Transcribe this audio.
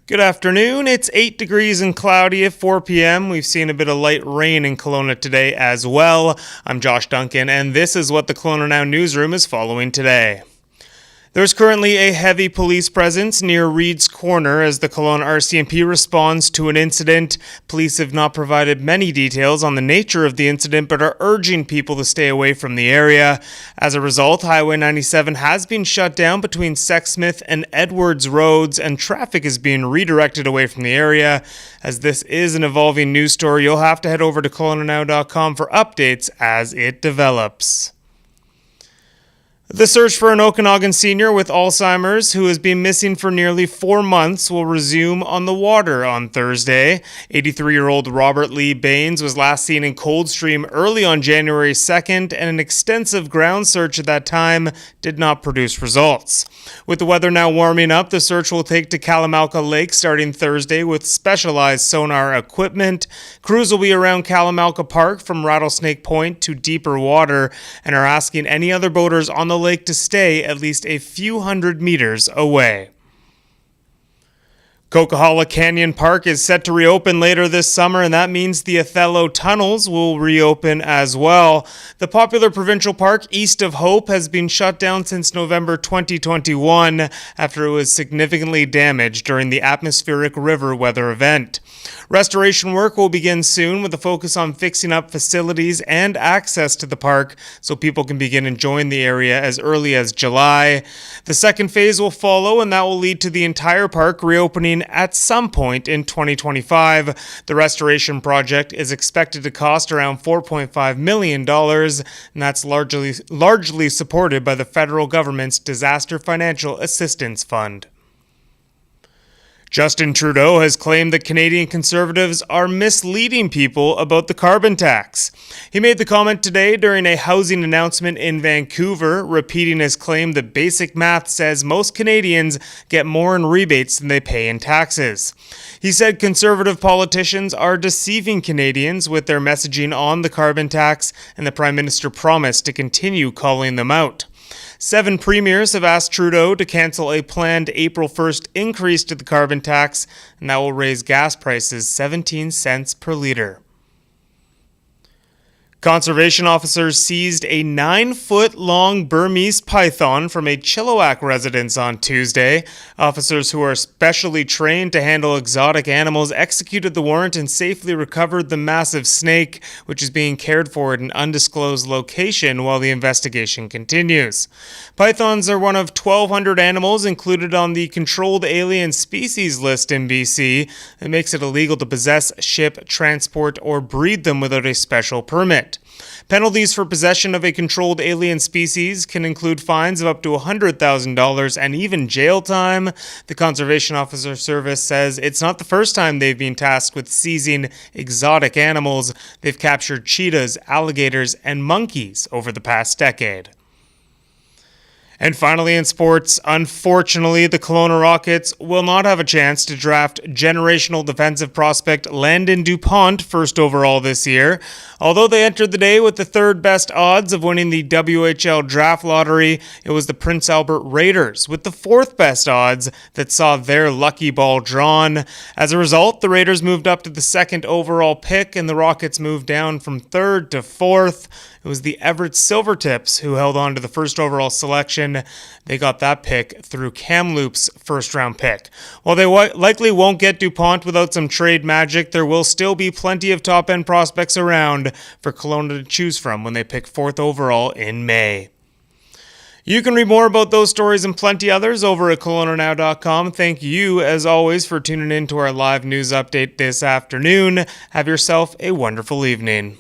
Good afternoon. It's 8 degrees and cloudy at 4 p.m. We've seen a bit of light rain in Kelowna today as well. I'm Josh Duncan, and this is what the Kelowna Now newsroom is following today. There's currently a heavy police presence near Reid's Corner as the Kelowna RCMP responds to an incident. Police have not provided many details on the nature of the incident, but are urging people to stay away from the area. As a result, Highway 97 has been shut down between Sexsmith and Edwards roads, and traffic is being redirected away from the area. As this is an evolving news story, you'll have to head over to KelownaNow.com for updates as it develops. The search for an Okanagan senior with Alzheimer's who has been missing for nearly 4 months will resume on the water on Thursday. 83-year-old Robert Lee Baines was last seen in Coldstream early on January 2nd, and an extensive ground search at that time did not produce results. With the weather now warming up, the search will take to Kalamalka Lake starting Thursday with specialized sonar equipment. Crews will be around Kalamalka Park from Rattlesnake Point to deeper water and are asking any other boaters on the lake to stay at least a few hundred meters away. Coquihalla Canyon Park is set to reopen later this summer, and that means the Othello tunnels will reopen as well. The popular provincial park east of Hope has been shut down since November 2021 after it was significantly damaged during the atmospheric river weather event. Restoration work will begin soon with a focus on fixing up facilities and access to the park so people can begin enjoying the area as early as July. The second phase will follow, and that will lead to the entire park reopening at some point in 2025. The restoration project is expected to cost around $4.5 million, and that's largely supported by the federal government's Disaster Financial Assistance Fund. Justin Trudeau has claimed that Canadian Conservatives are misleading people about the carbon tax. He made the comment today during a housing announcement in Vancouver, repeating his claim that basic math says most Canadians get more in rebates than they pay in taxes. He said Conservative politicians are deceiving Canadians with their messaging on the carbon tax, and the Prime Minister promised to continue calling them out. 7 premiers have asked Trudeau to cancel a planned April 1st increase to the carbon tax, and that will raise gas prices 17 cents per litre. Conservation officers seized a 9-foot-long Burmese python from a Chilliwack residence on Tuesday. Officers who are specially trained to handle exotic animals executed the warrant and safely recovered the massive snake, which is being cared for at an undisclosed location while the investigation continues. Pythons are one of 1,200 animals included on the Controlled Alien Species list in BC. It makes it illegal to possess, ship, transport, or breed them without a special permit. Penalties for possession of a controlled alien species can include fines of up to $100,000 and even jail time. The Conservation Officer Service says it's not the first time they've been tasked with seizing exotic animals. They've captured cheetahs, alligators, and monkeys over the past decade. And finally in sports, unfortunately, the Kelowna Rockets will not have a chance to draft generational defensive prospect Landon DuPont first overall this year. Although they entered the day with the third best odds of winning the WHL draft lottery, it was the Prince Albert Raiders with the fourth best odds that saw their lucky ball drawn. As a result, the Raiders moved up to the second overall pick, and the Rockets moved down from third to fourth. It was the Everett Silvertips who held on to the first overall selection. They got that pick through Kamloops' first-round pick. While they likely won't get DuPont without some trade magic, there will still be plenty of top-end prospects around for Kelowna to choose from when they pick fourth overall in May. You can read more about those stories and plenty others over at KelownaNow.com. Thank you, as always, for tuning in to our live news update this afternoon. Have yourself a wonderful evening.